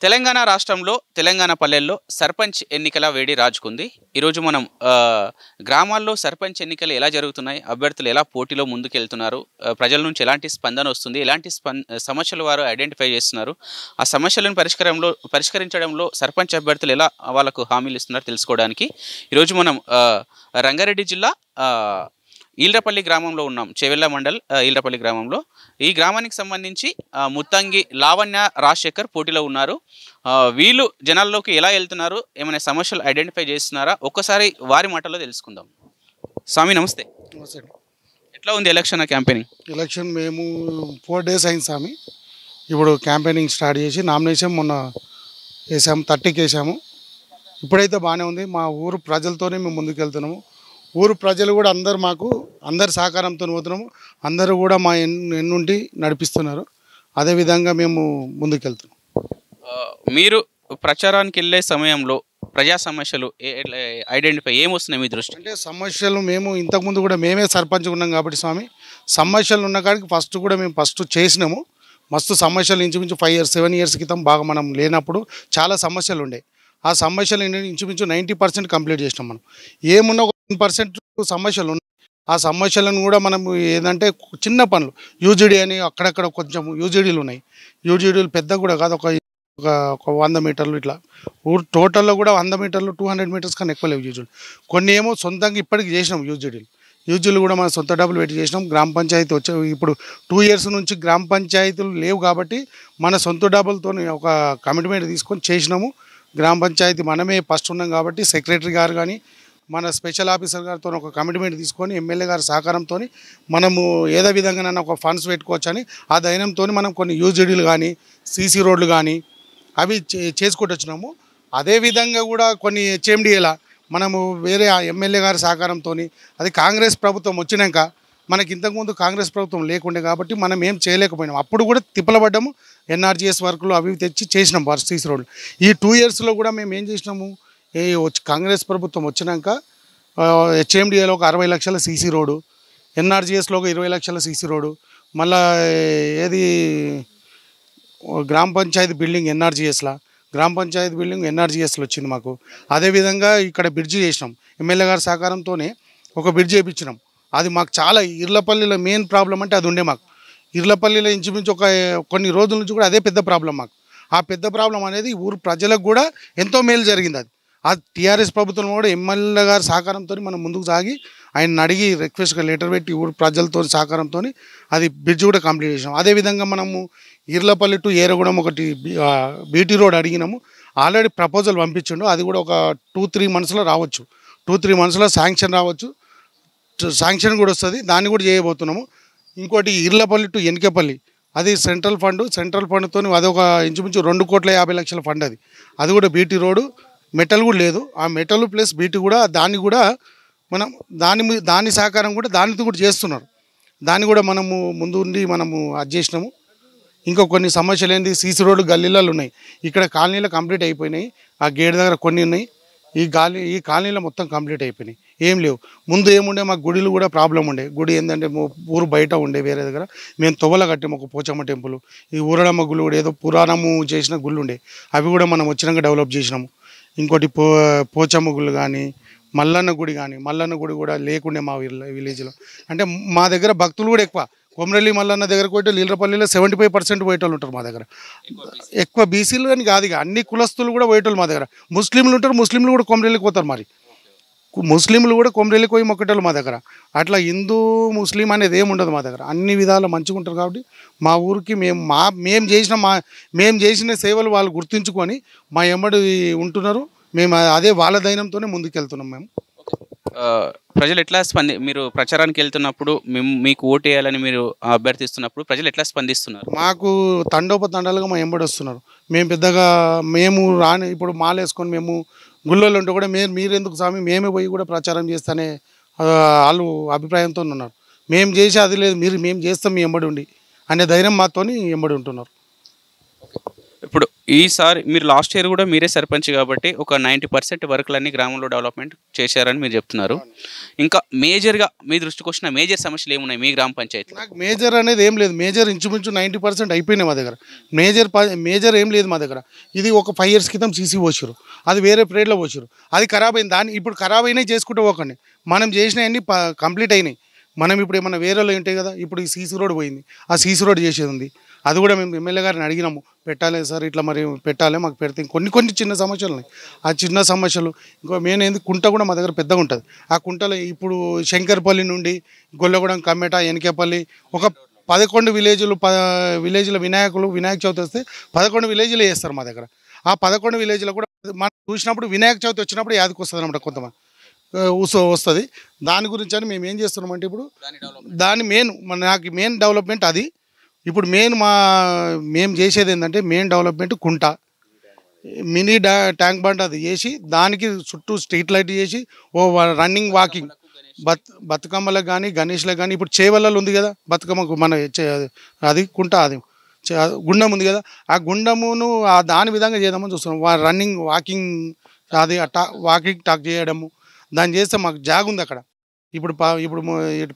తెలంగాణ రాష్ట్రంలో తెలంగాణ పల్లెల్లో సర్పంచ్ ఎన్నికల వేడి రాజుకుంది. ఈరోజు మనం గ్రామాల్లో సర్పంచ్ ఎన్నికలు ఎలా జరుగుతున్నాయి, అభ్యర్థులు ఎలా పోటీలో ముందుకెళ్తున్నారు, ప్రజల నుంచి ఎలాంటి స్పందన వస్తుంది, ఎలాంటి సమస్యలు వారు ఐడెంటిఫై చేస్తున్నారు, ఆ సమస్యలను పరిష్కరించడంలో సర్పంచ్ అభ్యర్థులు ఎలా వాళ్ళకు హామీలు ఇస్తున్నారు తెలుసుకోవడానికి ఈరోజు మనం రంగారెడ్డి జిల్లా ఈల్రపల్లి గ్రామంలో ఉన్నాం. చెవెళ్ళ మండల్ ఈల్రపల్లి గ్రామంలో. ఈ గ్రామానికి సంబంధించి ముత్తంగి లావణ్య రాజశేఖర్ పోటీలో ఉన్నారు. వీళ్ళు జనాల్లోకి ఎలా వెళ్తున్నారు, ఏమైనా సమస్యలు ఐడెంటిఫై చేస్తున్నారా, ఒక్కసారి వారి మాటల్లో తెలుసుకుందాం. స్వామి నమస్తే. నమస్తే. ఎట్లా ఉంది ఎలక్షన్ క్యాంపెయినింగ్? ఎలక్షన్ మేము 4 days అయింది స్వామి. ఇప్పుడు క్యాంపెయినింగ్ స్టార్ట్ చేసి నామినేషన్ మొన్న వేసాము, 30కి వేసాము. ఇప్పుడైతే బాగానే ఉంది. మా ఊరు ప్రజలతోనే మేము ముందుకు వెళ్తున్నాము. ఊరు ప్రజలు కూడా అందరి సహకారంతో పోతున్నాము. అందరూ కూడా మా ఎన్నుండి నడిపిస్తున్నారు. అదేవిధంగా మేము ముందుకెళ్తున్నాం. మీరు ప్రచారానికి వెళ్ళే సమయంలో ప్రజా సమస్యలు ఐడెంటిఫై ఏమొస్తున్నాయి మీ దృష్టి? అంటే సమస్యలు మేము ఇంతకుముందు కూడా మేమే సర్పంచ్ ఉన్నాం కాబట్టి స్వామి, సమస్యలు ఉన్న కాడికి ఫస్ట్ చేసినాము. మస్తు సమస్యలు ఇంచుమించు 5 years 7 years క్రితం బాగా మనం లేనప్పుడు చాలా సమస్యలు ఉండే. ఆ సమస్యలు ఇంచుమించు 90% కంప్లీట్ చేసినాం. మనం ఏమున్నా 1% సమస్యలు ఉన్నాయి. ఆ సమస్యలను కూడా మనం ఏదంటే చిన్న పనులు యూజీడీ అని అక్కడక్కడ కొంచెం యూజీడీలు ఉన్నాయి. యూజీడీలు పెద్ద కూడా కాదు, ఒక 100 మీటర్లు ఇట్లా. ఊరు టోటల్లో కూడా 100 మీటర్లు 200 meters కన్నా ఎక్కువ లేవు యూజీడీలు. కొన్ని ఏమో సొంతంగా ఇప్పటికి చేసినాం యూజీలు కూడా మన సొంత డబ్బులు పెట్టి చేసినాం. గ్రామ పంచాయతీ ఇప్పుడు 2 years నుంచి గ్రామ పంచాయతీలు లేవు కాబట్టి మన సొంత డబ్బులతో ఒక కమిట్మెంట్ తీసుకొని చేసినాము. గ్రామ పంచాయతీ మనమే ఫస్ట్ ఉన్నాం కాబట్టి సెక్రటరీ గారు కానీ మన స్పెషల్ ఆఫీసర్ గారితో ఒక కమిట్మెంట్ తీసుకొని ఎమ్మెల్యే గారి సహకారంతో మనము ఏదో విధంగానైనా ఒక ఫండ్స్ పెట్టుకోవచ్చని ఆ ధైర్యంతో మనం కొన్ని యూజీడీలు కానీ సీసీ రోడ్లు కానీ అవి చేసుకుంటూ వచ్చినాము. అదేవిధంగా కూడా కొన్ని హెచ్ఎండిఏలా మనము వేరే ఎమ్మెల్యే గారి సహకారంతో, అది కాంగ్రెస్ ప్రభుత్వం వచ్చినాక, మనకి ఇంతకుముందు కాంగ్రెస్ ప్రభుత్వం లేకుండే కాబట్టి మనం ఏం చేయలేకపోయినాం. అప్పుడు కూడా తిప్పలబడ్డాము. ఎన్ఆర్జీఎస్ వర్కులు అవి తెచ్చి చేసినాం సీసీ రోడ్లు. ఈ 2 yearsలో కూడా మేము ఏం చేసినాము, కాంగ్రెస్ ప్రభుత్వం వచ్చినాక హెచ్ఎండిఏలో ఒక 60 లక్షల సీసీ రోడ్డు, ఎన్ఆర్జీఎస్లో ఒక 20 లక్షల సీసీ రోడ్డు, మళ్ళీ ఏది గ్రామ పంచాయతీ బిల్డింగ్ ఎన్ఆర్జీఎస్లో వచ్చింది మాకు. అదేవిధంగా ఇక్కడ బ్రిడ్జి చేసినాం. ఎమ్మెల్యే గారి సహకారంతోనే ఒక బ్రిడ్జి వేయించినాం. అది మాకు చాలా ఈర్లపల్లిలో మెయిన్ ప్రాబ్లం అంటే అది ఉండే. మాకు ఈర్లపల్లిలో ఇంచుమించు కొన్ని రోజుల నుంచి కూడా అదే పెద్ద ప్రాబ్లం మాకు. ఆ పెద్ద ప్రాబ్లం అనేది ఊరు ప్రజలకు కూడా ఎంతో మేలు జరిగింది. అది టీఆర్ఎస్ ప్రభుత్వం కూడా ఎమ్మెల్యే గారి సహకారంతో మనం ముందుకు సాగి ఆయన అడిగి రిక్వెస్ట్గా లెటర్ పెట్టి ఊరు ప్రజలతో సహకారంతో అది బ్రిడ్జ్ కూడా కంప్లీట్ చేసినాం. అదేవిధంగా మనము ఈర్లపల్లి టు ఏరగూడెం ఒకటి బీటీ రోడ్ అడిగినాము. ఆల్రెడీ ప్రపోజల్ పంపించిండు. అది కూడా ఒక 2-3 monthsలో రావచ్చు. 2-3 monthsలో శాంక్షన్ రావచ్చు. శాంక్షన్ కూడా వస్తుంది. దాన్ని కూడా చేయబోతున్నాము. ఇంకోటి ఈర్లపల్లి టు ఎన్కేపల్లి, అది సెంట్రల్ ఫండ్తో అదొక ఇంచుమించు 2,50,00,000 ఫండ్. అది కూడా బీటీ రోడ్డు, మెటల్ కూడా లేదు. ఆ మెటల్ ప్లస్ బీటీ కూడా దాన్ని కూడా మనం దాని సహకారం కూడా దానితో కూడా చేస్తున్నారు. దాన్ని కూడా మనము ముందు ఉండి మనము అది చేసినాము. ఇంకా కొన్ని సమస్యలు ఏంటి, సీసీ రోడ్డు గల్లీలలో ఉన్నాయి. ఇక్కడ కాలనీలో కంప్లీట్ అయిపోయినాయి. ఆ గేట్ దగ్గర కొన్ని ఉన్నాయి. ఈ కాలనీలో మొత్తం కంప్లీట్ అయిపోయినాయి. ఏం లేవు. ముందు ఏముండే, మాకు గుడిలు కూడా ప్రాబ్లం ఉండే. గుడి ఏంటంటే ఊరు బయట ఉండే వేరే దగ్గర. మేము తొవ్వల కట్టాము ఒక పోచమ్మ టెంపుల్. ఈ ఊరడమ్మ గుళ్ళు కూడా ఏదో పురాణము చేసిన గుళ్ళు ఉండే, అవి కూడా మనం వచ్చినాక డెవలప్ చేసినాము. ఇంకోటి పోచమ్మ గుళ్ళు కానీ మల్లన్న గుడి కూడా లేకుండే మా విలేజ్లో. అంటే మా దగ్గర భక్తులు కూడా ఎక్కువ. కొమరెల్లి మల్లన్న దగ్గరకు పోతే లీలపల్లిలో 75% పోయేటోళ్ళు ఉంటారు మా దగ్గర. ఎక్కువ బీసీలు అని కాదు, ఇక అన్ని కులస్తులు కూడా పోయేటోళ్ళు మా దగ్గర. ముస్లింలు ఉంటారు, ముస్లింలు కూడా కొమరెల్లికి పోతారు. మరి ముస్లింలు కూడా కొమరెల్లికి పోయి మొక్కటోళ్ళు మా దగ్గర. అట్లా హిందూ ముస్లిం అనేది ఏమి ఉండదు మా దగ్గర. అన్ని విధాలు మంచిగా ఉంటారు. కాబట్టి మా ఊరికి మేము చేసిన సేవలు వాళ్ళు గుర్తుంచుకొని మా ఎమ్మడి ఉంటున్నారు. మేము అదే వాళ్ళ దైనంతోనే ముందుకెళ్తున్నాం. మేము ప్రజలు ఎట్లా మీరు ప్రచారానికి వెళ్తున్నప్పుడు మీకు ఓటు వేయాలని మీరు అభ్యర్థిస్తున్నప్పుడు ప్రజలు ఎట్లా స్పందిస్తున్నారు? మాకు తండోపతండాలుగా మా ఎంబడి వస్తున్నారు. మేము రాని ఇప్పుడు మాలేసుకొని మేము గుళ్ళల్లో ఉంటే కూడా మీరెందుకు స్వామి మేమే పోయి కూడా ప్రచారం చేస్తానే వాళ్ళు అభిప్రాయంతో ఉన్నారు. మేము చేసి అది లేదు, మేము చేస్తాం మీ ఎంబడి ఉండి అనే ధైర్యం మాతోని ఎంబడి ఉంటున్నారు. ఇప్పుడు ఈసారి మీరు లాస్ట్ ఇయర్ కూడా మీరే సర్పంచ్ కాబట్టి ఒక 90% వర్కులన్నీ గ్రామంలో డెవలప్మెంట్ చేశారని మీరు చెప్తున్నారు. ఇంకా మేజర్గా మీ దృష్టికి వచ్చిన మేజర్ సమస్యలు ఏమున్నాయి మీ గ్రామ పంచాయతీ? నాకు మేజర్ అనేది ఏం లేదు. మేజర్ ఇంచుమించు 90% అయిపోయినాయి మా దగ్గర. మేజర్ ఏం లేదు మా దగ్గర. ఇది ఒక 5 years క్రితం సీసీ పోసారు, అది వేరే ప్లేట్లో పోసారు, అది ఖరాబ్ అయింది. ఇప్పుడు ఖరాబ్ అయినాయి చేసుకుంటూ పోకండి. మనం చేసినవన్నీ కంప్లీట్ అయినాయి. మనం ఇప్పుడు ఏమన్నా వేరేలో ఉంటాయి కదా. ఇప్పుడు ఈ సీసీ రోడ్ పోయింది, ఆ సీసీ రోడ్ చేసేది ఉంది. అది కూడా మేము ఎమ్మెల్యే గారిని అడిగినాము, పెట్టాలి సార్ ఇట్లా మరి పెట్టాలి మాకు పెడితే. కొన్ని చిన్న సమస్యలు ఉన్నాయి. ఆ చిన్న సమస్యలు ఇంకో మెయిన్ ఏంది, కుంట కూడా మా దగ్గర పెద్దగా ఉంటుంది. ఆ కుంటలో ఇప్పుడు శంకర్పల్లి నుండి గొల్లగూడెం, కమ్మేట, ఎనికేపల్లి ఒక 11 విలేజ్ల వినాయక చవితి వస్తే 11 విలేజ్లు వేస్తారు మా దగ్గర. ఆ 11 విలేజ్లో కూడా మనం చూసినప్పుడు వినాయక చవితి వచ్చినప్పుడు యాదకి వస్తుంది అనమాట, కొంతమంది వస్తుంది. దాని గురించి అని మేము ఏం చేస్తున్నామంటే ఇప్పుడు నాకు మెయిన్ డెవలప్మెంట్ అది. ఇప్పుడు మేము చేసేది ఏంటంటే మెయిన్ డెవలప్మెంట్ కుంట, మినీ ట్యాంక్ బండ్ అది చేసి దానికి చుట్టూ స్ట్రీట్ లైట్ చేసి రన్నింగ్ వాకింగ్ బతుకమ్మలకు కానీ గణేష్లకు కానీ. ఇప్పుడు చేవలలో ఉంది కదా బతుకమ్మకు అది కుంట, అది గుండం ఉంది కదా, ఆ గుండమును దాని విధంగా చేద్దామని చూస్తున్నాం. రన్నింగ్ వాకింగ్ అది వాకింగ్ టాక్ చేయడము దాన్ని చేస్తే మాకు జాగ్ ఉంది అక్కడ. ఇప్పుడు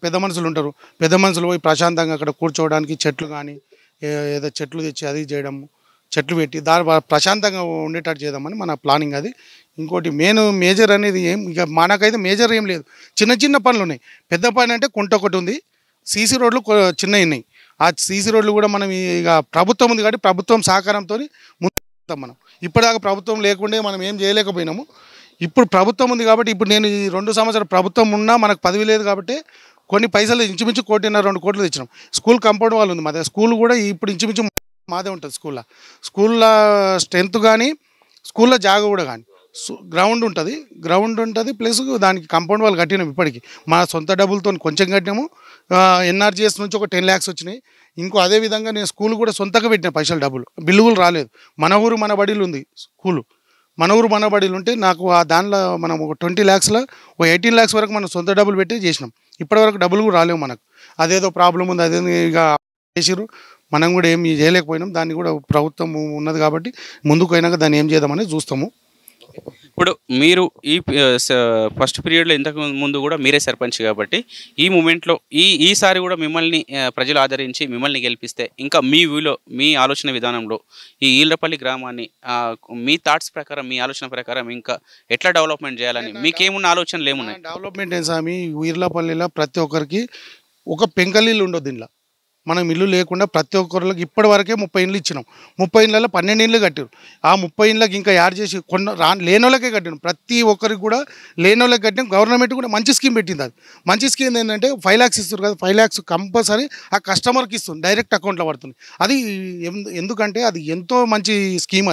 పెద్ద మనుషులు ఉంటారు, పెద్ద మనుషులు పోయి ప్రశాంతంగా అక్కడ కూర్చోవడానికి చెట్లు కానీ ఏదో చెట్లు తెచ్చి అది చేయడము, చెట్లు పెట్టి ప్రశాంతంగా ఉండేటట్టు చేద్దామని మన ప్లానింగ్ అది. ఇంకోటి మేజర్ అనేది ఇక మనకైతే మేజర్ ఏం లేదు, చిన్న పనులు ఉన్నాయి. పెద్ద పని అంటే కుంట ఒకటి ఉంది, సీసీ రోడ్లు చిన్నవి ఉన్నాయి. ఆ సీసీ రోడ్లు కూడా మనం ఇక ప్రభుత్వం ఉంది కాబట్టి ప్రభుత్వం సహకారంతో ముందుకు మనం. ఇప్పటిదాకా ప్రభుత్వం లేకుండే మనం ఏం చేయలేకపోయినాము. ఇప్పుడు ప్రభుత్వం ఉంది కాబట్టి ఇప్పుడు నేను ఈ 2 సంవత్సరాలు ప్రభుత్వం ఉన్నా మనకు పదవి లేదు కాబట్టి కొన్ని పైసలు ఇంచుమించు 1.5-2 కోట్లు తెచ్చినాం. స్కూల్ కాంపౌండ్ వాళ్ళు ఉంది మాదే. స్కూల్ కూడా ఇప్పుడు ఇంచుమించు మాదే ఉంటుంది. స్కూల్లో స్ట్రెంత్ కానీ స్కూల్లో జాగా కూడా కానీ గ్రౌండ్ ఉంటుంది ప్లస్ దానికి కాంపౌండ్ వాళ్ళు కట్టినాం. ఇప్పటికి మా సొంత డబ్బులతో కొంచెం కట్టినాము. ఎన్ఆర్జీఎస్ నుంచి ఒక 10 lakhs వచ్చినాయి. ఇంకో అదేవిధంగా నేను స్కూల్ కూడా సొంతంగా పెట్టిన పైసలు డబ్బులు బిల్లులు రాలేదు. మన ఊరు మన బడిలు ఉంది స్కూలు, మన ఊరు మన బడిలు ఉంటే నాకు ఆ దానిలో మనం ఒక 20 lakhsలో 18 lakhs వరకు మనం సొంత డబ్బులు పెట్టి చేసినాం. ఇప్పటివరకు డబ్బులు కూడా రాలేవు మనకు. అదేదో ప్రాబ్లం ఉంది, అదే ఇక చేసిరు, మనం కూడా ఏం చేయలేకపోయినాం. దాన్ని కూడా ప్రభుత్వం ఉన్నది కాబట్టి ముందుకు అయినాక దాన్ని ఏం చేద్దామని చూస్తాము. ఇప్పుడు మీరు ఈ ఫస్ట్ పీరియడ్లో ఇంతకు ముందు కూడా మీరే సర్పంచ్ కాబట్టి ఈ మూమెంట్లో ఈసారి కూడా మిమ్మల్ని ప్రజలు ఆదరించి మిమ్మల్ని గెలిపిస్తే ఇంకా మీ వ్యూలో మీ ఆలోచన విధానంలో ఈ ఈళ్ళపల్లి గ్రామాన్ని మీ థాట్స్ ప్రకారం మీ ఆలోచన ప్రకారం ఇంకా ఎట్లా డెవలప్మెంట్ చేయాలని మీకేమున్న ఆలోచనలు ఏమున్నాయి? డెవలప్మెంట్ ఏం స్వామి, ఈళ్ళపల్లిలో ప్రతి ఒక్కరికి ఒక పెంకలీళ్ళు ఉండదు. దీనిలో మనం ఇల్లు లేకుండా ప్రతి ఒక్కరికి ఇప్పటి వరకే 30 ఇండ్లు ఇచ్చినాం. 30 ఇండ్లలో 12 ఇండ్లు కట్టారు. ఆ 30 ఇండ్లకి ఇంకా యాడ్ చేసి లేనోళ్ళకే కట్టినాం. ప్రతి ఒక్కరికి కూడా లేనోళ్ళకి కట్టినాం. గవర్నమెంట్ కూడా మంచి స్కీమ్ పెట్టింది. అది మంచి స్కీమ్ ఏంటంటే 5 lakhs ఇస్తారు కదా, 5 lakhs కంపల్సరీ ఆ కస్టమర్కి ఇస్తుంది, డైరెక్ట్ అకౌంట్లో పడుతుంది. అది ఎందుకంటే అది ఎంతో మంచి స్కీమ్.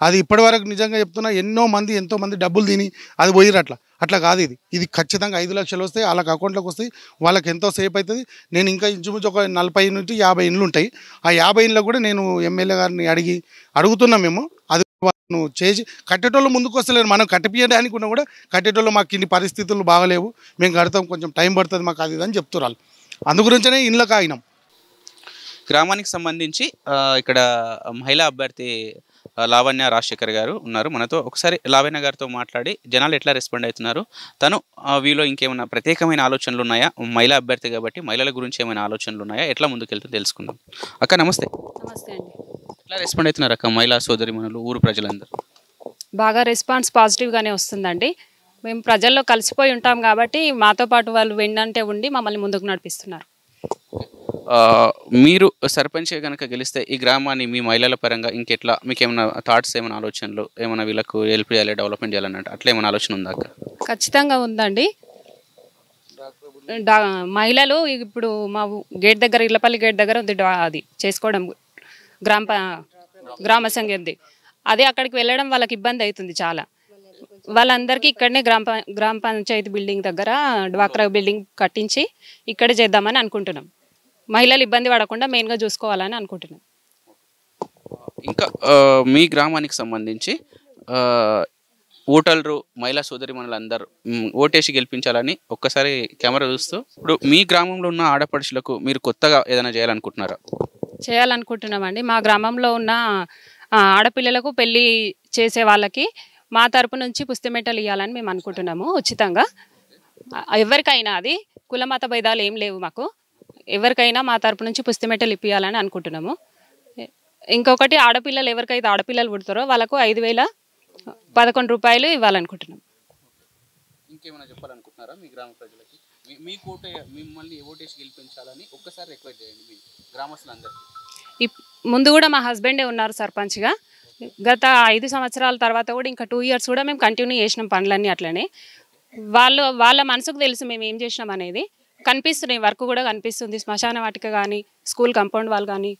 అది ఇప్పటివరకు నిజంగా చెప్తున్నా ఎంతో మంది డబ్బులు తిని అది పోయిరు. అట్లా కాదు. ఇది ఖచ్చితంగా 5 లక్షలు వస్తాయి వాళ్ళకి అకౌంట్లోకి వస్తాయి. వాళ్ళకి ఎంతో సేఫ్ అవుతుంది. నేను ఇంకా ఇంచుమించు ఒక 40 నుంచి 50 ఇండ్లు ఉంటాయి. ఆ 50 ఇండ్లు కూడా నేను ఎమ్మెల్యే గారిని అడుగుతున్నాం మేము. అది వాళ్ళు చేసి కట్టేటోళ్ళు ముందుకు వస్తలేరు. మనం కట్టిపియడానికి ఉన్నా కూడా కట్టేటోళ్ళు మాకు ఇన్ని పరిస్థితులు బాగలేవు, మేము కడతాం, కొంచెం టైం పడుతుంది మాకు అది అని చెప్తున్నారు. అందు గురించనే ఇండ్లకు ఆగినాం. గ్రామానికి సంబంధించి ఇక్కడ మహిళా అభ్యర్థి లావణ్య రాజశేఖర్ గారు ఉన్నారు మనతో. ఒకసారి లావణ్య గారితో మాట్లాడి జనాలు ఎట్లా రెస్పాండ్ అవుతున్నారు, తను వీలో ఇంకేమైనా ప్రత్యేకమైన ఆలోచనలు ఉన్నాయా, మహిళా అభ్యర్థి కాబట్టి మహిళల గురించి ఏమైనా ఆలోచనలు ఉన్నాయా, ఎట్లా ముందుకెళ్తే తెలుసుకుందాం. అక్క నమస్తే. నమస్తే అండి. ఎట్లా రెస్పాండ్ అవుతున్నారు అక్క మహిళా సోదరిమణులు, ఊరు ప్రజలందరూ? బాగా రెస్పాన్స్ పాజిటివ్గానే వస్తుందండి. మేము ప్రజల్లో కలిసిపోయి ఉంటాం కాబట్టి మాతో పాటు వాళ్ళు వెన్నంటే ఉండి మమ్మల్ని ముందుకు నడిపిస్తున్నారు. మీరు సర్పంచ్గా కనుక గెలిస్తే ఈ గ్రామాన్ని మీ మహిళల పరంగా ఇంకెట్లా మీకు ఏమైనా థాట్స్ ఏమైనా ఆలోచనలు ఏమైనా వీళ్ళకు హెల్ప్ చేయాలి డెవలప్మెంట్ చేయాలన్నట్టు అట్లా ఏమైనా ఆలోచన ఉందా అక్క? ఖచ్చితంగా ఉందండి. మహిళలు ఇప్పుడు మా గేట్ దగ్గర ఇళ్ళపల్లి గేట్ దగ్గర ఉంది అది చేసుకోవడం గ్రామ సంఘంది. అదే అక్కడికి వెళ్ళడం వాళ్ళకి ఇబ్బంది అవుతుంది చాలా. వాళ్ళందరికీ ఇక్కడనే గ్రామ పంచాయతీ బిల్డింగ్ దగ్గర డ్వాక్రా బిల్డింగ్ కట్టించి ఇక్కడే చేద్దామని అనుకుంటున్నాం. మహిళలు ఇబ్బంది పడకుండా మెయిన్గా చూసుకోవాలని అనుకుంటున్నాం. ఇంకా మీ గ్రామానికి సంబంధించి ఓటర్లు మహిళా సోదరిమణులందరూ ఓటేసి గెలిపించాలని ఒక్కసారి కెమెరా చూస్తూ ఇప్పుడు మీ గ్రామంలో ఉన్న ఆడపడుచులకు మీరు కొత్తగా ఏదైనా చేయాలనుకుంటున్నారా? చేయాలనుకుంటున్నామండి. మా గ్రామంలో ఉన్న ఆడపిల్లలకు పెళ్ళి చేసే వాళ్ళకి మా తరపు నుంచి పుస్తమెట్టలు ఇవ్వాలని మేము అనుకుంటున్నాము ఉచితంగా. ఎవరికైనా అది కులమత భేదాలు ఏం లేవు మాకు. ఎవరికైనా మా తరపు నుంచి పుస్తమెట్టలు ఇప్పించాలని అనుకుంటున్నాము. ఇంకొకటి ఆడపిల్లలు ఎవరికైతే ఆడపిల్లలు పుడతారో వాళ్ళకు 5,011 రూపాయలు ఇవ్వాలనుకుంటున్నాం. ఇంకేమైనా చెప్పాలనుకుంటున్నారా మీ గ్రామ ప్రజలకి? మీకు మిమ్మల్ని ఓటేసి గెలిపించాలని ఒక్కసారి రిక్వెస్ట్ చేయండి మీ గ్రామస్తులందరికీ. ముందు కూడా మా హస్బెండే ఉన్నారు సర్పంచ్గా. గత 5 సంవత్సరాల తర్వాత కూడా ఇంకా 2 ఇయర్స్ కూడా మేము కంటిన్యూ చేసినాం పనులన్నీ అట్లనే. వాళ్ళ మనసుకు తెలుసు మేము ఏం చేసినాం అనేది. కనిపిస్తున్నాయి, వర్క్ కూడా కనిపిస్తుంది. శ్మశాన వాటిక కానీ, స్కూల్ కాంపౌండ్ వాల్ కానీ,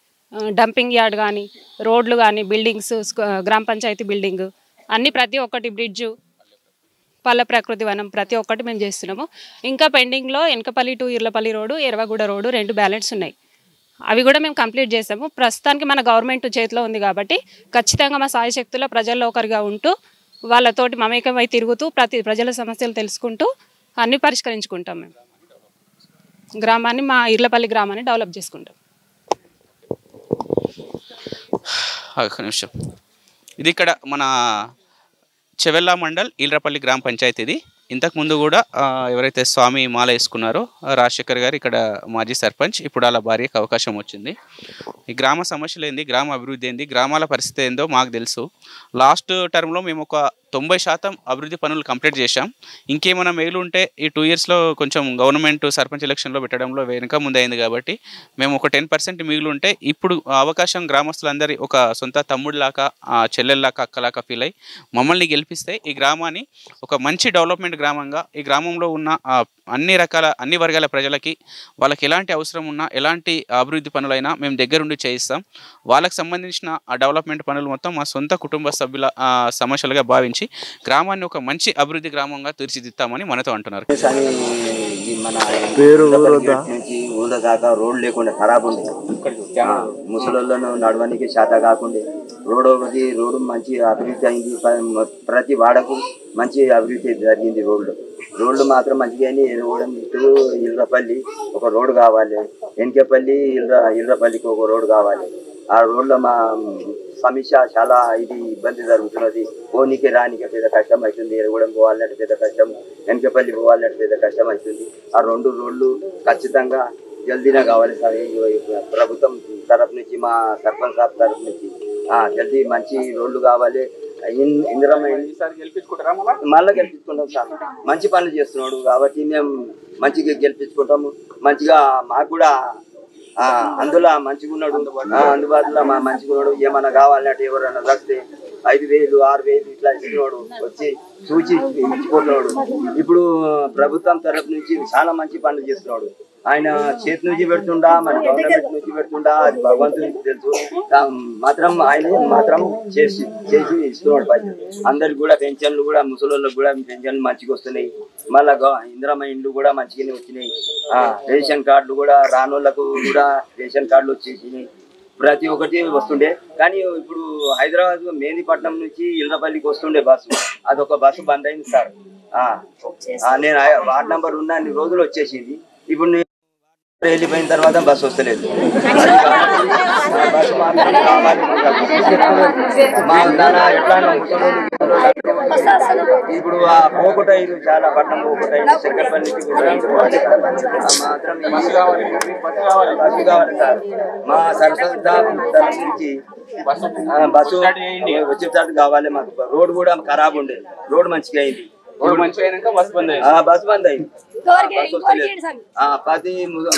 డంపింగ్ యార్డ్ కానీ, రోడ్లు కానీ, బిల్డింగ్స్, గ్రామ పంచాయతీ బిల్డింగ్ అన్నీ ప్రతి ఒక్కటి, బ్రిడ్జు, పల్లె ప్రకృతి వనం ప్రతి ఒక్కటి మేము చేస్తున్నాము. ఇంకా పెండింగ్లో Enakapalli to Irlapalli road, ఎర్వగూడ road 2 balance ఉన్నాయి. అవి కూడా మేము కంప్లీట్ చేసాము. ప్రస్తుతానికి మన గవర్నమెంట్ చేతిలో ఉంది కాబట్టి ఖచ్చితంగా మా సాయశక్తుల ప్రజల్లో ఒకరిగా ఉంటూ వాళ్ళతోటి మమేకమై తిరుగుతూ ప్రజల సమస్యలు తెలుసుకుంటూ అన్నీ పరిష్కరించుకుంటాం. మేము గ్రామాన్ని, మా ఇర్లపల్లి గ్రామాన్ని డెవలప్ చేసుకుంటాం. ఒక నిమిషం. ఇది ఇక్కడ మన చెవెల్లా మండల్ ఇల్రపల్లి గ్రామ పంచాయతీది. ఇంతకుముందు కూడా ఎవరైతే స్వామి మాల వేసుకున్నారో రాజశేఖర్ గారు ఇక్కడ మాజీ సర్పంచ్. ఇప్పుడు అలా భార్యకు అవకాశం వచ్చింది. ఈ గ్రామ సమస్యలు ఏంది, గ్రామ అభివృద్ధి ఏంది, గ్రామాల పరిస్థితి ఏందో మాకు తెలుసు. లాస్ట్ టర్మ్లో మేము ఒక 90% అభివృద్ధి పనులు కంప్లీట్ చేశాం. ఇంకేమైనా మేలు ఉంటే ఈ 2 ఇయర్స్లో కొంచెం గవర్నమెంట్ సర్పంచ్ ఎలక్షన్లో పెట్టడంలో వెనుక ముందైంది కాబట్టి మేము ఒక 10% మిగిలి ఉంటే ఇప్పుడు అవకాశం గ్రామస్తులందరి ఒక సొంత తమ్ముడిలాగా, చెల్లెల్లాగా, అక్కలాగా ఫీల్ అయ్యి మమ్మల్ని గెలిపిస్తే ఈ గ్రామాన్ని ఒక మంచి డెవలప్మెంట్ గ్రామంగా, ఈ గ్రామంలో ఉన్న అన్ని వర్గాల ప్రజలకి వాళ్ళకి ఎలాంటి అవసరం ఉన్నా, ఎలాంటి అభివృద్ధి పనులైనా మేము దగ్గరుండి చేయిస్తాం. వాళ్ళకి సంబంధించిన ఆ డెవలప్మెంట్ పనులు మొత్తం మా సొంత కుటుంబ సభ్యుల సమస్యలుగా భావించి గ్రామాన్ని ఒక మంచి అభివృద్ధి గ్రామంగా తీర్చిదిద్దామని మనతో అంటున్నారు. ఊళ్ళ దాకా రోడ్డు లేకుండా ఖరాబ్ ఉంది. ముసలోళ్ళను నడవడానికి శాత కాకుండా రోడ్డు మంచి అభివృద్ధి అయింది. ప్రతి వాడకు మంచి అభివృద్ధి జరిగింది. రోడ్లు మాత్రం మంచిగా ఎరవడం. ఇటు ఇల్రపల్లి ఒక రోడ్డు కావాలి, వెనకపల్లి ఇల్రపల్లికి ఒక రోడ్డు కావాలి. ఆ రోడ్లో మా సమస్య చాలా ఇబ్బంది జరుగుతున్నది. పోనీకి రానికి పెద్ద కష్టం అవుతుంది. ఎరగడం పోవాలంటే పెద్ద కష్టం, వెనకపల్లి పోవాలంటే పెద్ద కష్టం అవుతుంది. ఆ 2 రోడ్లు ఖచ్చితంగా జల్దీనే కావాలి సార్. ప్రభుత్వం తరఫు నుంచి, మా సర్పంచ్ సాబ్ తరఫు నుంచి జల్దీ మంచి రోడ్లు కావాలి. మళ్ళీ గెలిపించుకుంటాం సార్. మంచి పనులు చేస్తున్నాడు కాబట్టి మేము మంచిగా గెలిపించుకుంటాము. మంచిగా మాకు కూడా అందులో మంచిగా ఉన్నాడు, అందుబాటులో మంచిగా ఉన్నాడు. ఏమన్నా కావాలంటే ఎవరైనా వస్తే 5,000, 6,000 ఇట్లా ఇస్తున్నాడు, వచ్చి చూచి ఇచ్చిపోతున్నాడు. ఇప్పుడు ప్రభుత్వం తరఫు నుంచి చాలా మంచి పనులు చేస్తున్నాడు. ఆయన చేతి నుంచి పెడుతుండా, మన గవర్నమెంట్ నుంచి పెడుతుండా, అది భగవంతునికి తెలుసు. ఆయన మాత్రం చేసి ఇస్తున్నాడు పైసలు. అందరికి కూడా పెన్షన్లు కూడా, ముసలోళ్ళకి కూడా పెన్షన్లు మంచిగా వస్తున్నాయి. మళ్ళా ఇందిరమ్మ ఇండ్లు కూడా మంచిగానే వచ్చినాయి. రేషన్ కార్డులు కూడా రానోళ్ళకు కూడా రేషన్ కార్డులు వచ్చేసినాయి. ప్రతి ఒక్కటి వస్తుండే. కానీ ఇప్పుడు హైదరాబాద్ మేదీపట్నం నుంచి ఇల్రపల్లికి వస్తుండే బస్సు, అదొక బస్సు బంద్ అయింది సార్. నేను వార్డ్ నెంబర్ ఉన్న అన్ని రోజులు వచ్చేసింది. ఇప్పుడు వెళ్ళిపోయిన తర్వాత బస్సు వస్తలేదు. బస్సు మాత్రం కావాలి. మా ఎట్లా ఇప్పుడు ఆ పోకుట ఇది చాలా పట్టణం పోకుట శంకరపల్లికి మాత్రం బస్సు కావాలి సార్. మా సర్పంచ్ తరఫు నుంచి బస్సు వచ్చేటట్టు కావాలి. మాకు రోడ్ కూడా ఖరాబ్ ఉండే, రోడ్ మంచిగా అయింది. మంచిగా అయినాక బస్ బంద్ అయింది. బస్ బంద్ అయింది. బస్ వస్తలేదు. ప్రతి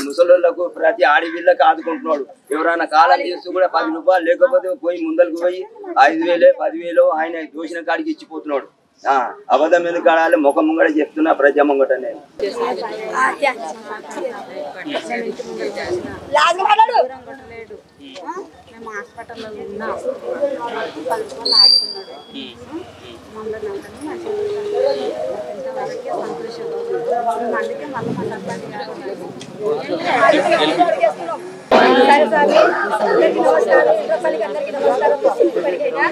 ముసలోళ్ళకు ప్రతి ఆడవిళ్ళకి ఆదుకుంటున్నాడు. ఎవరైనా కాలం చేస్తూ కూడా 10 రూపాయలు లేకపోతే పోయి ముందరకు పోయి 5,000 10,000 ఆయన దోషిన కాడికి ఇచ్చిపోతున్నాడు. అబద్ధం ఎందుకు ఆడాలి? ముఖం ముంగడ చెప్తున్నా ప్రజా ముంగట నేను. హాస్పిటల్లో ఉన్నా కలుపుకొని ఆడుకున్నాడు మమ్మల్ని ఇంతవరకే సంతోషం. అందుకే మళ్ళీ మా సరే స్వామి, అందరికీ నమస్కారం. ఇంద్రపల్లికి అందరికీ నమస్కారం. ఇప్పటికైనా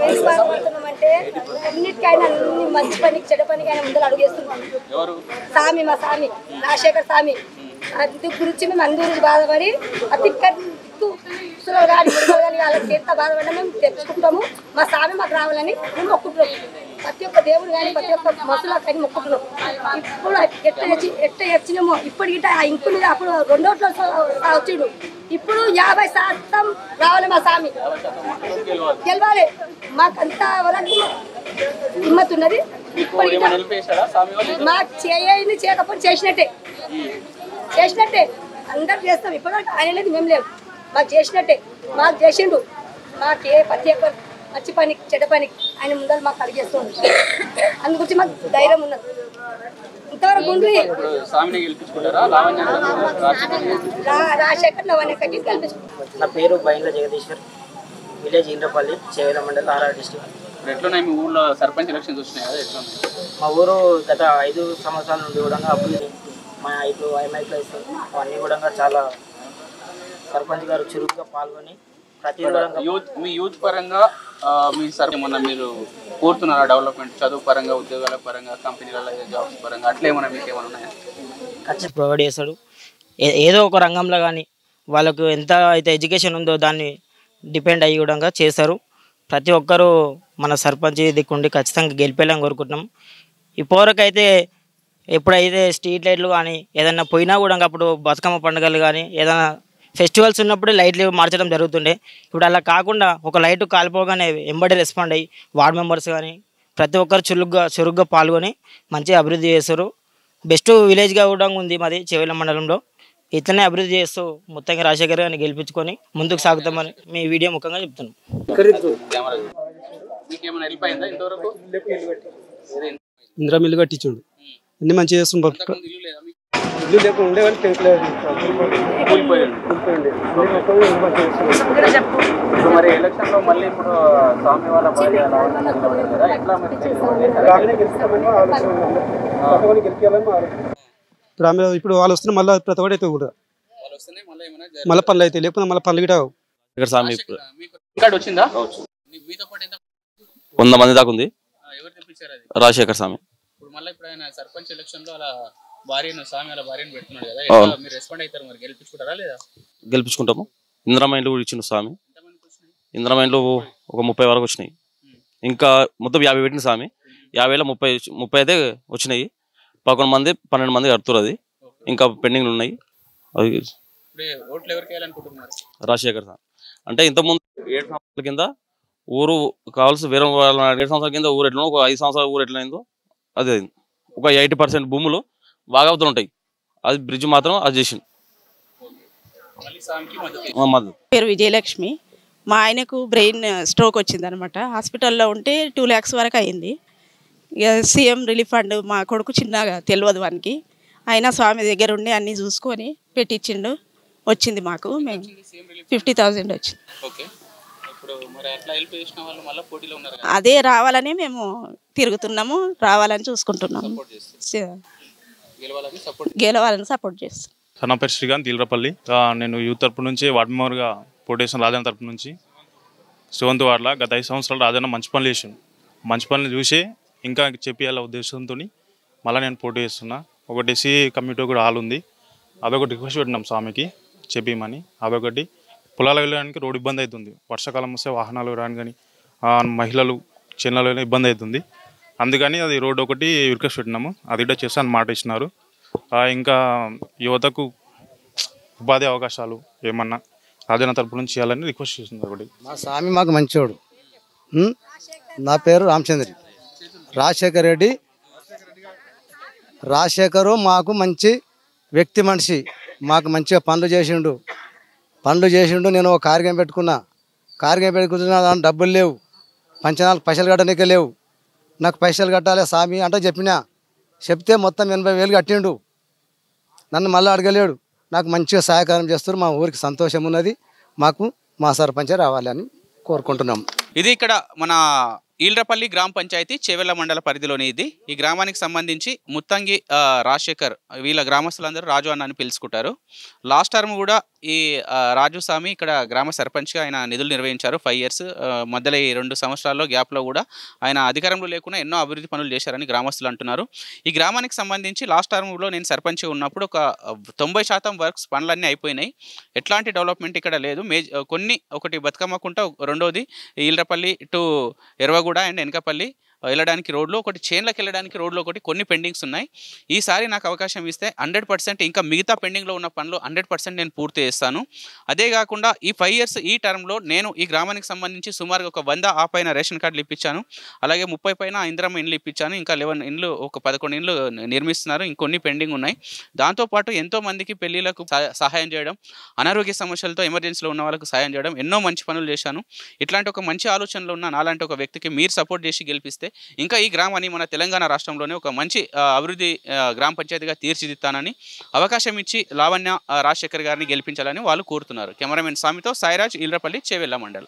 ఏం బాధపడుతున్నామంటే అన్నిటికైనా అన్ని మంచి పనికి చెడ్డ పనికి అయినా ముందర అడుగేస్తున్నాం. స్వామి మా స్వామి రాజశేఖర్ స్వామి అది గురించి మేము అందరూ బాధపడి అతి సులువు కానీ ముడుగులు కానీ వాళ్ళకి ఎంత బాధపడినా మేము తెచ్చుకుంటాము. మా స్వామి మాకు రావాలని మేము మొక్కుంటున్నాం. ప్రతి ఒక్క దేవుడు కానీ ప్రతి ఒక్క మనుషులకు కానీ మొక్కుంటున్నాం. ఇప్పుడు ఎట్ట వచ్చినామో ఇప్పుడు గిట్ట ఆ ఇంకు మీద అప్పుడు 2 వచ్చిండు. ఇప్పుడు 50% రావాలి మా స్వామి గెలవాలి. మాకు అంత వరకు హిమ్మత్ ఉన్నది. ఇప్పుడు మాకు చేయకపోతే చేసినట్టే అందరు చేస్తాం. ఇప్పటివరకు ఆయన లేదు మేము లేవు. మాకు చేసినట్టే మాకు చేసిండు. మాకు ఏ ప్రతి ఒక్క మంచి పనికి చెడ్డ పనికి ఆయన ముందర మాకు కలిగేస్తుంది. అందు గురించి మాకు ధైర్యం ఉన్నది. ఇంతవరకు ఉండి రాజశేఖర్ లవణ్య కట్టి కల్పించుకుంటాం. నా పేరు బైండ్ల జగదీశ్వర్, విలేజ్ ఇంద్రపల్లి, చేవెళ్ళ మండలం, ఆర్ఆర్ డిస్ట్రిక్ట్. ఎట్లున్నాయి మీ ఊళ్ళో సర్పంచ్ ఎలక్షన్స్ వచ్చినాయి కదా? ఎట్లా మా ఊరు గత 5 సంవత్సరాల నుండి కూడా అభివృద్ధి మా ఇప్పుడు ఐమైక్లో ఇస్తుంది. అవన్నీ కూడా చాలా సర్పంచ్ గారు చురుగ్గా పాల్గొని ప్రతి మీ యూత్ పరంగా మీ ఏమన్నా మీరు కోరుతున్నారా? డెవలప్మెంట్ చదువు పరంగా, ఉద్యోగాల పరంగా, కంపెనీల జాబ్స్ పరంగా అట్లా ఏమన్నా మీకు ఏమైనా ఉన్నాయా? ఖచ్చితంగా ప్రొవైడ్ చేస్తాడు. ఏదో ఒక రంగంలో కానీ వాళ్ళకు ఎంత అయితే ఎడ్యుకేషన్ ఉందో దాన్ని డిపెండ్ అయ్యి కూడా చేస్తారు. ప్రతి ఒక్కరూ మన సర్పంచ్ దిక్కుండి ఖచ్చితంగా గెలిపేయాలని కోరుకుంటున్నాం. ఈ పోరకైతే ఎప్పుడైతే స్ట్రీట్ లైట్లు కానీ ఏదైనా పోయినా కూడా అప్పుడు బతుకమ్మ పండుగలు కానీ ఏదైనా ఫెస్టివల్స్ ఉన్నప్పుడు లైట్లు మార్చడం జరుగుతుండే. ఇప్పుడు అలా కాకుండా ఒక లైట్ కాలిపోగానే ఎంబడి రెస్పాండ్ అయ్యి వార్డ్ మెంబర్స్ కానీ ప్రతి ఒక్కరు చురుగ్గా పాల్గొని మంచిగా అభివృద్ధి చేస్తారు. బెస్ట్ విలేజ్గా కూడా ఉంది మాది చేవెళ్ళ మండలంలో. ఇట్లనే అభివృద్ధి చేస్తూ మొత్తంగా రాజశేఖర్ గారిని గెలిపించుకొని ముందుకు సాగుతామని మీ వీడియో ముఖంగా చెప్తున్నాం. ఇందిరా మిల్లు కట్టించుండు, అన్ని మంచిగా చేస్తుండ్రు. ఇల్లు లేకుండా ఉండేవాళ్ళు ఇప్పుడు వాళ్ళు వస్తున్నా మళ్ళీ ప్రతి ఒక్కటి అయితే కూడా మళ్ళీ పనులు అయితే లేకపోతే మళ్ళీ పనులు గిట 100 మంది దాకా ఉంది. రాజశేఖర్ స్వామి సర్పంచ్ ఎలక్షన్ లో అలా భార్యను పెడుతున్నాడు కదా, మీరు రెస్పాండ్ అవుతారు మరి? గెలిపించుకుంటారా లేదా? గెలిపించుకుంటాము. ఇందిరా మైండ్లు కూడా ఇచ్చిండు స్వామి. ఇందిరా మైండ్లు ఒక 30 వరకు వచ్చినాయి. ఇంకా మొత్తం 50 పెట్టిన స్వామి. 50లో 30 అయితే వచ్చినాయి. 11 మంది 12 మంది కడుతున్నారు. అది ఇంకా పెండింగ్లు ఉన్నాయి. అది రాజశేఖర్ స్వామి అంటే ఇంతకుముందు 7 సంవత్సరాల కింద ఊరు కావాల్సి వేరే 7 సంవత్సరాల కింద ఊరు ఎట్లా, ఒక 5 సంవత్సరాల ఊరు ఎట్లయిందో అది అయింది. ఒక 80% భూములు వాగవుతూ ఉంటాయి. అది బ్రిడ్జ్ మాత్రం అది చేసింది. పేరు విజయలక్ష్మి. మా ఆయనకు బ్రెయిన్ స్ట్రోక్ వచ్చింది అనమాట. హాస్పిటల్లో ఉంటే 2 lakhs వరకు అయింది. ఇక సీఎం రిలీఫ్ ఫండ్ మా కొడుకు చిన్నగా తెలియదు వానికి, అయినా స్వామి దగ్గర ఉండి అన్నీ చూసుకొని పెట్టించిండు. వచ్చింది మాకు, మేము 50,000 వచ్చింది. అదే రావాలని మేము తిరుగుతున్నాము, రావాలని చూసుకుంటున్నాము, గెలవాలని సపోర్ట్ చేస్తాం. నా పేరు శ్రీకాంత్, తీలరపల్లి. నేను యూత్ తరపు నుంచి వార్డ్ మెంబర్గా పోటీ చేసిన రాజన్న తరపు నుంచి. 7th వార్డులో గత 5 సంవత్సరాలు రాజన్న మంచి పనులు చేసాను. మంచి పనులు చూసి ఇంకా చెప్పాల ఉద్దేశంతో మళ్ళీ నేను పోటీ చేస్తున్నా. ఒకటి ఎస్సీ కమ్యూనిటీ కూడా హాల్ ఉంది, అదొకటి రిక్వెస్ట్ పెట్టినాం స్వామికి చెప్పమని. అదొకటి పొలాలు వెళ్ళడానికి రోడ్డు ఇబ్బంది అవుతుంది. వర్షాకాలం వస్తే వాహనాలు వెళ్ళడానికి కానీ మహిళలు చిన్నలు ఇబ్బంది అవుతుంది. అందుకని అది రోడ్డు ఒకటి రిక్వెస్ట్ పెట్టినాము. అది కూడా చేస్తాను మాట ఇచ్చినారు. ఇంకా యువతకు ఉపాధి అవకాశాలు ఏమన్నా రాజన్న తరపు నుంచి చేయాలని రిక్వెస్ట్ చేస్తున్నారు. ఒకటి మా స్వామి మాకు మంచోడు. నా పేరు రామచంద్రి. రాజశేఖర్ రెడ్డి రాజశేఖరు మాకు మంచి వ్యక్తి మనిషి, మాకు మంచిగా పనులు చేసిండు. నేను ఒక కార్యం పెట్టుకున్నా, దాని డబ్బులు లేవు, పంచనాలకు పైసలు కట్టడానికే లేవు. నాకు పైసలు కట్టాలి స్వామి అంటే చెప్తే మొత్తం 80,000 కట్టిండు. నన్ను మళ్ళీ అడగలేడు. నాకు మంచిగా సహకారం చేస్తారు. మా ఊరికి సంతోషం ఉన్నది. మాకు మా సర్పంచే రావాలని కోరుకుంటున్నాం. ఇది ఇక్కడ మన ఈల్రపల్లి గ్రామ పంచాయతీ చేవెళ్ల మండల పరిధిలోని ఇది. ఈ గ్రామానికి సంబంధించి ముత్తంగి రాజశేఖర్ వీళ్ళ గ్రామస్తులందరూ రాజు అన్న అని పిలుచుకుంటారు. లాస్ట్ టర్మ్ కూడా ఈ రాజు స్వామి ఇక్కడ గ్రామ సర్పంచ్గా ఆయన నిధులు నిర్వహించారు 5 years. మధ్యలో ఈ 2 సంవత్సరాల్లో గ్యాప్లో కూడా ఆయన అధికారంలో లేకుండా ఎన్నో అభివృద్ధి పనులు చేశారని గ్రామస్తులు అంటున్నారు. ఈ గ్రామానికి సంబంధించి లాస్ట్ టర్మ్లో నేను సర్పంచ్గా ఉన్నప్పుడు ఒక 90% వర్క్స్ పనులన్నీ అయిపోయినాయి. ఎట్లాంటి డెవలప్మెంట్ ఇక్కడ లేదు. ఒకటి బతుకమ్మకుంట, రెండోది ఈల్రపల్లి టు ఎర్వగూడ అండ్ ఎనకపల్లి వెళ్ళడానికి రోడ్లు, ఒకటి చేన్లకు వెళ్ళడానికి రోడ్లు, కొన్ని పెండింగ్స్ ఉన్నాయి. ఈసారి నాకు అవకాశం ఇస్తే 100% ఇంకా మిగతా పెండింగ్లో ఉన్న పనులు 100% నేను పూర్తి చేస్తాను. అదే కాకుండా ఈ 5 years ఈ టర్మ్లో నేను ఈ గ్రామానికి సంబంధించి సుమారుగా ఒక 100 ఆ పైన రేషన్ కార్డులు ఇప్పించాను. అలాగే 30 పైన ఇందిరమ్మ ఇండ్లు ఇప్పించాను. ఇంకా 11 ఇండ్లు, ఒక 11 ఇండ్లు నిర్మిస్తున్నారు. ఇంకొన్ని పెండింగ్ ఉన్నాయి. దాంతోపాటు ఎంతో మందికి పెళ్లిళ్లకు సహాయం చేయడం, అనారోగ్య సమస్యలతో ఎమర్జెన్సీలో ఉన్న వాళ్ళకు సహాయం చేయడం, ఎన్నో మంచి పనులు చేశాను. ఇట్లాంటి ఒక మంచి ఆలోచనలు ఉన్న నాలాంటి ఒక వ్యక్తికి మీరు సపోర్ట్ చేసి గెలిపిస్తే ఇంకా ఈ గ్రామాన్ని మన తెలంగాణ రాష్ట్రంలోనే ఒక మంచి అభివృద్ధి గ్రామ పంచాయతీగా తీర్చిదిద్దానని అవకాశం ఇచ్చి లావణ్య రాజశేఖర్ గారిని గెలిపించాలని వాళ్ళు కోరుతున్నారు. కెమెరామెన్ స్వామితో సాయిరాజ్, ఈల్రపల్లి, చేవెళ్ల మండల్.